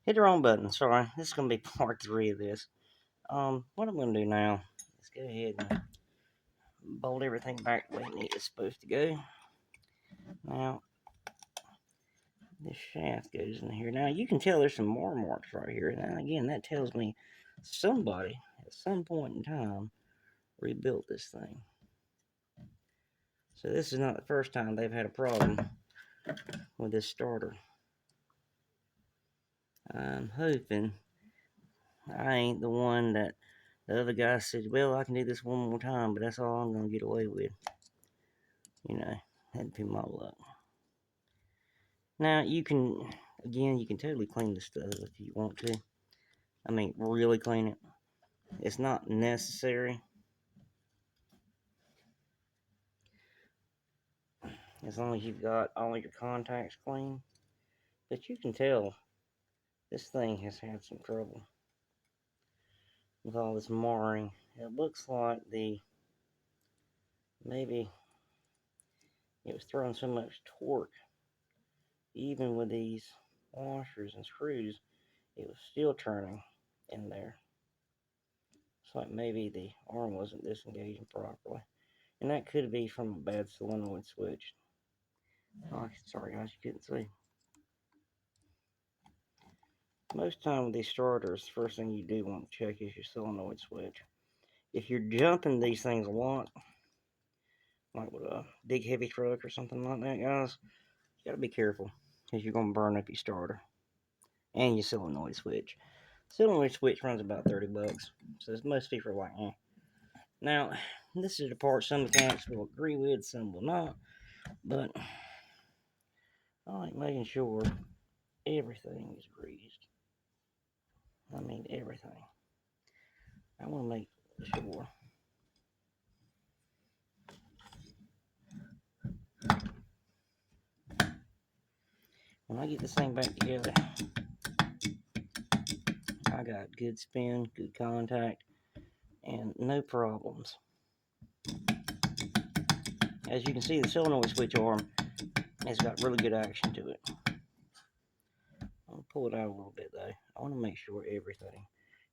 Hit the wrong button. Sorry. This is going to be part 3 of this. What I'm going to do now is go ahead and bolt everything back the way it's supposed to go. Now, this shaft goes in here. Now, you can tell there's some more marks right here. Now, again, that tells me somebody at some point in time rebuilt this thing. So this is not the first time they've had a problem with this starter. I'm hoping I ain't the one that the other guy said, well, I can do this one more time, but that's all I'm going to get away with. You know, that'd be my luck. Now, you can, again, you can totally clean this stuff if you want to. I mean, really clean it. It's not necessary. As long as you've got all your contacts clean. But you can tell this thing has had some trouble with all this marring. It looks like maybe it was throwing so much torque, even with these washers and screws, it was still turning in there. It's like maybe the arm wasn't disengaging properly. And that could be from a bad solenoid switch. Oh, sorry guys, you couldn't see. Most time with these starters, the first thing you do want to check is your solenoid switch. If you're jumping these things a lot, like with a big heavy truck or something like that, guys, you gotta be careful because you're gonna burn up your starter and your solenoid switch. Solenoid switch runs about 30 bucks, so most people are like, eh. Now, this is the part some mechanics will agree with, some will not, but I like making sure everything is greased. I mean, everything. I want to make sure. When I get this thing back together, I got good spin, good contact, and no problems. As you can see, the solenoid switch arm has got really good action to it. I'll pull it out a little bit though. I want to make sure everything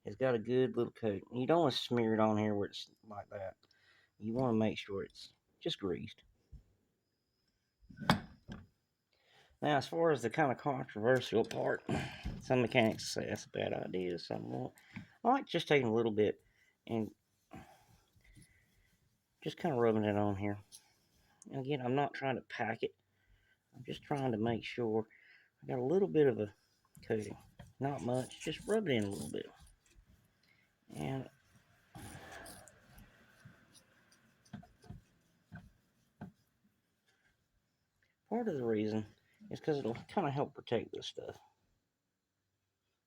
has got a good little coat. You don't want to smear it on here where it's like that. You want to make sure it's just greased. Now, as far as the kind of controversial part, some mechanics say that's a bad idea, some won't. I like just taking a little bit and just kind of rubbing it on here. And again, I'm not trying to pack it. I'm just trying to make sure I got a little bit of a coating. Not much, just rub it in a little bit. And part of the reason is because it'll kind of help protect this stuff.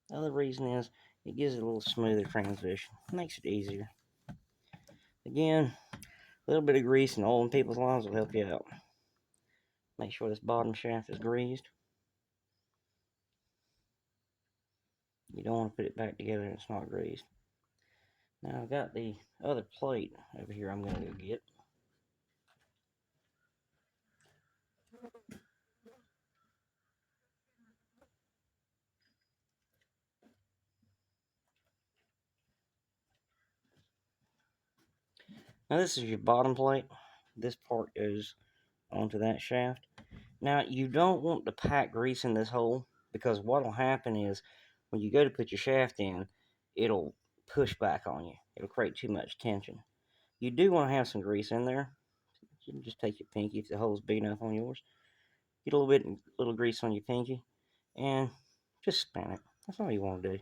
The other reason is it gives it a little smoother transition. Makes it easier. Again, a little bit of grease and oil in people's lives will help you out. Make sure this bottom shaft is greased. You don't want to put it back together and it's not greased. Now I've got the other plate over here I'm going to go get. Now this is your bottom plate. This part goes onto that shaft. Now you don't want to pack grease in this hole because what will happen is when you go to put your shaft in, it'll push back on you. It'll create too much tension. You do want to have some grease in there. You can just take your pinky if the hole's big enough on yours. Get a little grease on your pinky, and just spin it. That's all you want to do.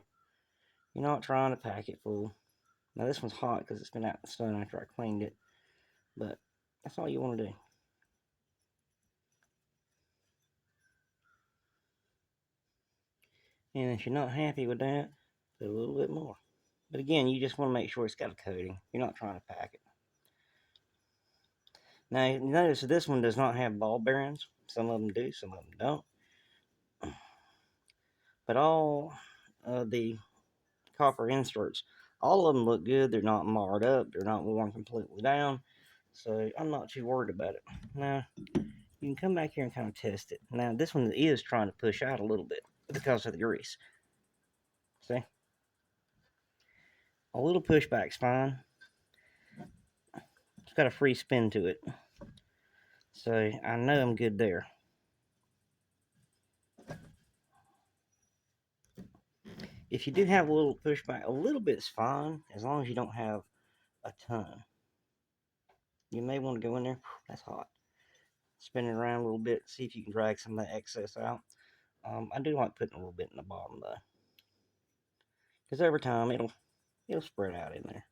You're not trying to pack it full. Now this one's hot because it's been out in the sun after I cleaned it, but that's all you want to do. And if you're not happy with that, put a little bit more. But again, you just want to make sure it's got a coating. You're not trying to pack it. Now, you notice this one does not have ball bearings. Some of them do, some of them don't. But all of the copper inserts, all of them look good. They're not marred up. They're not worn completely down. So I'm not too worried about it. Now, you can come back here and kind of test it. Now, this one is trying to push out a little bit because of the grease. See? A little pushback's fine. It's got a free spin to it. So I know I'm good there. If you do have a little pushback, a little bit's fine, as long as you don't have a ton. You may want to go in there. That's hot. Spin it around a little bit, see if you can drag some of that excess out. I do like putting a little bit in the bottom though, because over time it'll spread out in there.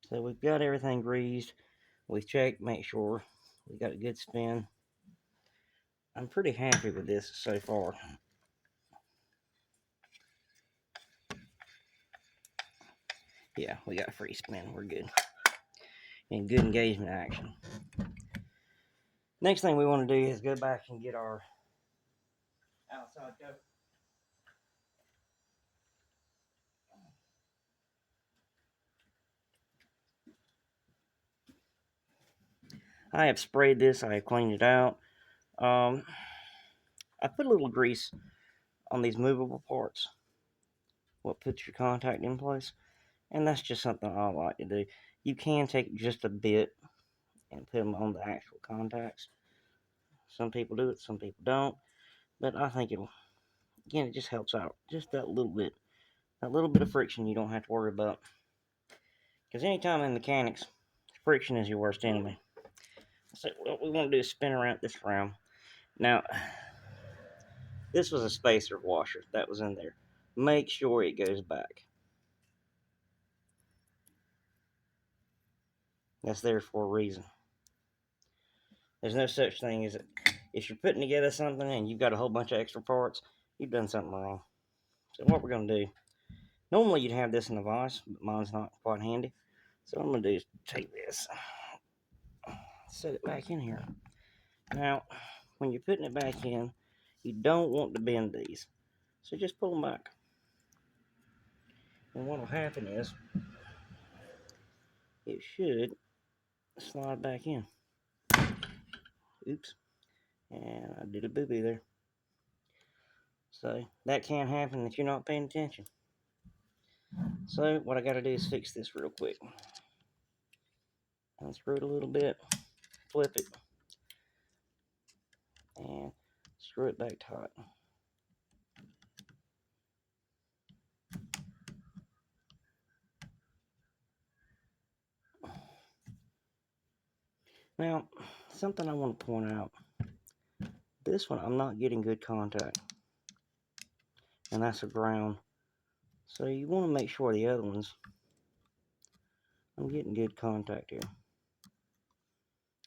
So we've got everything greased. We checked, make sure we got a good spin. I'm pretty happy with this so far. Yeah, we got a free spin. We're good. And good engagement action. Next thing we want to do is go back and get our outside cover. I have sprayed this. I have cleaned it out. I put a little grease on these movable parts. What puts your contact in place. And that's just something I like to do. You can take just a bit and put them on the actual contacts. Some people do it, some people don't. But I think it just helps out. Just that little bit. That little bit of friction you don't have to worry about. Because anytime in mechanics, friction is your worst enemy. So what we want to do is spin around this round. Now, this was a spacer washer that was in there. Make sure it goes back. That's there for a reason. There's no such thing as if you're putting together something and you've got a whole bunch of extra parts, you've done something wrong. So what we're going to do, normally you'd have this in a vise, but mine's not quite handy. So what I'm going to do is take this, set it back in here. Now, when you're putting it back in, you don't want to bend these. So just pull them back. And what will happen is, it should slide back in. Oops. And I did a boo-boo there. So that can happen if you're not paying attention. So what I got to do is fix this real quick. Unscrew it a little bit, flip it, and screw it back tight. Now, something I want to point out. This one I'm not getting good contact. And that's a ground. So you want to make sure the other ones, I'm getting good contact here.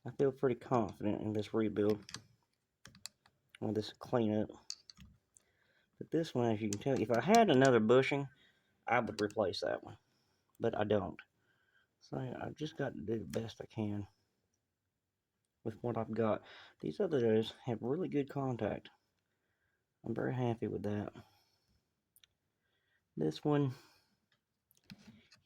I feel pretty confident in this rebuild. With this cleanup. But this one, as you can tell, if I had another bushing, I would replace that one. But I don't. So I've just got to do the best I can with what I've got. These others have really good contact. I'm very happy with that. This one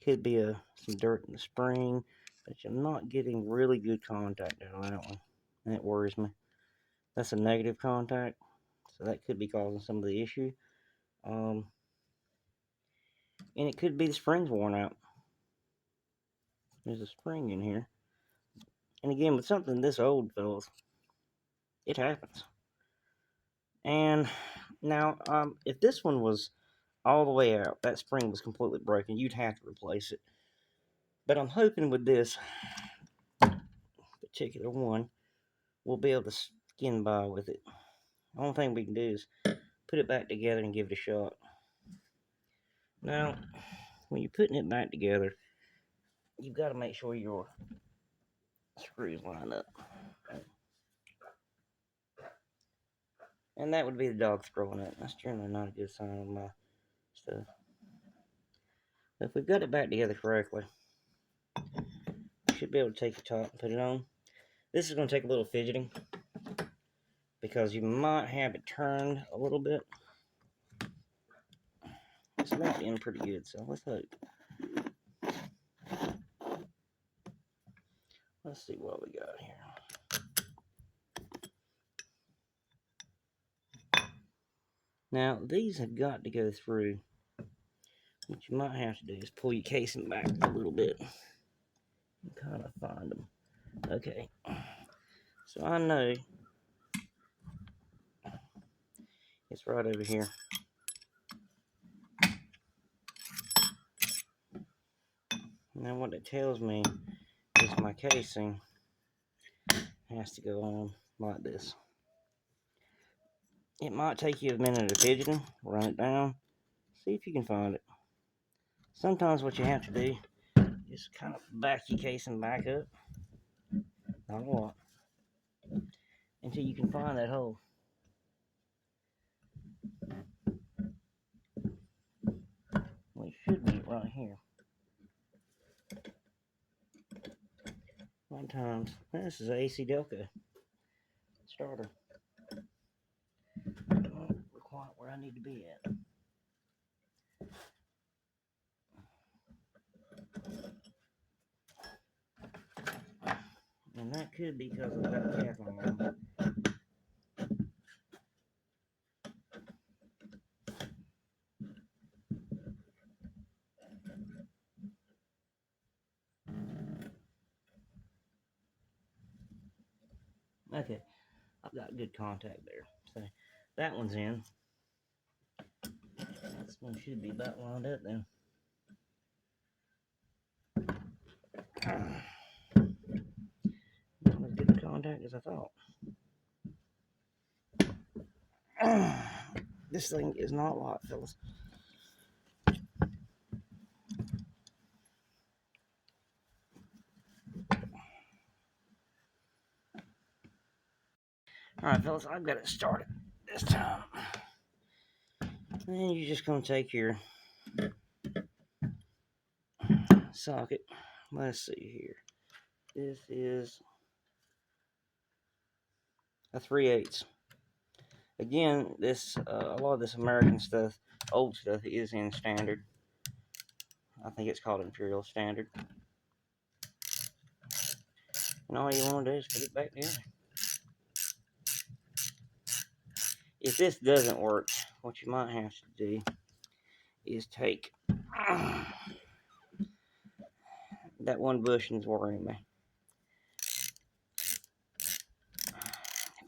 could be some dirt in the spring, but I'm not getting really good contact out of that one. That worries me. That's a negative contact, so that could be causing some of the issue. And it could be the spring's worn out. There's a spring in here. And again, with something this old, fellas, it happens. And now, if this one was all the way out, that spring was completely broken, you'd have to replace it. But I'm hoping with this particular one, we'll be able to skin by with it. The only thing we can do is put it back together and give it a shot. Now, when you're putting it back together, you've got to make sure your screws line up. And that would be the dog throwing it. That's generally not a good sign of my stuff. But if we've got it back together correctly, you should be able to take the top and put it on. This is going to take a little fidgeting, because you might have it turned a little bit. It's locked in pretty good, so let's hope. Let's see what we got here. Now, these have got to go through. What you might have to do is pull your casing back a little bit and kind of find them. Okay, so I know it's right over here. Now, what it tells me is my casing has to go on like this. It might take you a minute to fidgeting, run it down, see if you can find it. Sometimes what you have to do is kind of back your casing back up, not a lot, until you can find that hole. Well, it should be right here. Sometimes this is an AC Delco starter. We're quite where I need to be at. And that could be because of that cap on. Okay, I've got good contact there. So that one's in. This one should be about lined up then. Not as good a contact as I thought. This thing is not light, fellas. Alright, fellas, I've got it started this time. And you're just going to take your socket. Let's see here. This is a 3/8. Again, this a lot of this American stuff, old stuff, is in standard. I think it's called Imperial Standard. And all you want to do is put it back together. If this doesn't work, what you might have to do is take that one bushing's worrying me.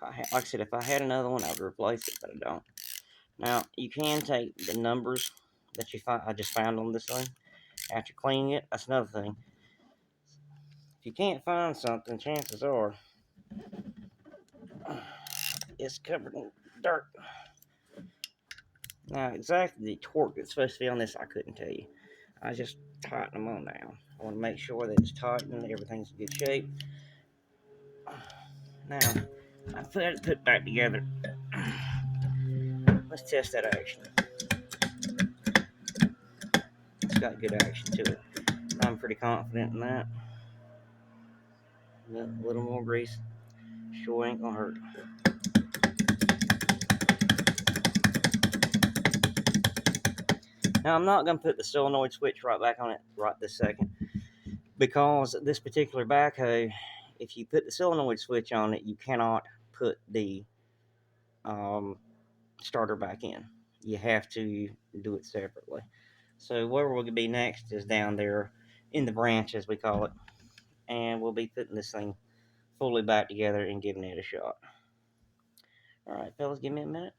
Like I said, if I had another one, I would replace it, but I don't. Now, you can take the numbers that I just found on this thing after cleaning it. That's another thing. If you can't find something, chances are it's covered in dirt. Now, exactly the torque that's supposed to be on this, I couldn't tell you. I just tighten them on down. I want to make sure that it's tightened, everything's in good shape. Now, I put it back together. Let's test that action. It's got good action to it. I'm pretty confident in that. A little more grease sure ain't gonna hurt. Now, I'm not gonna put the solenoid switch right back on it right this second, because this particular backhoe, if you put the solenoid switch on it, you cannot put the starter back in. You have to do it separately. So where we'll be next is down there in the branch, as we call it, and we'll be putting this thing fully back together and giving it a shot. All right, fellas, give me a minute.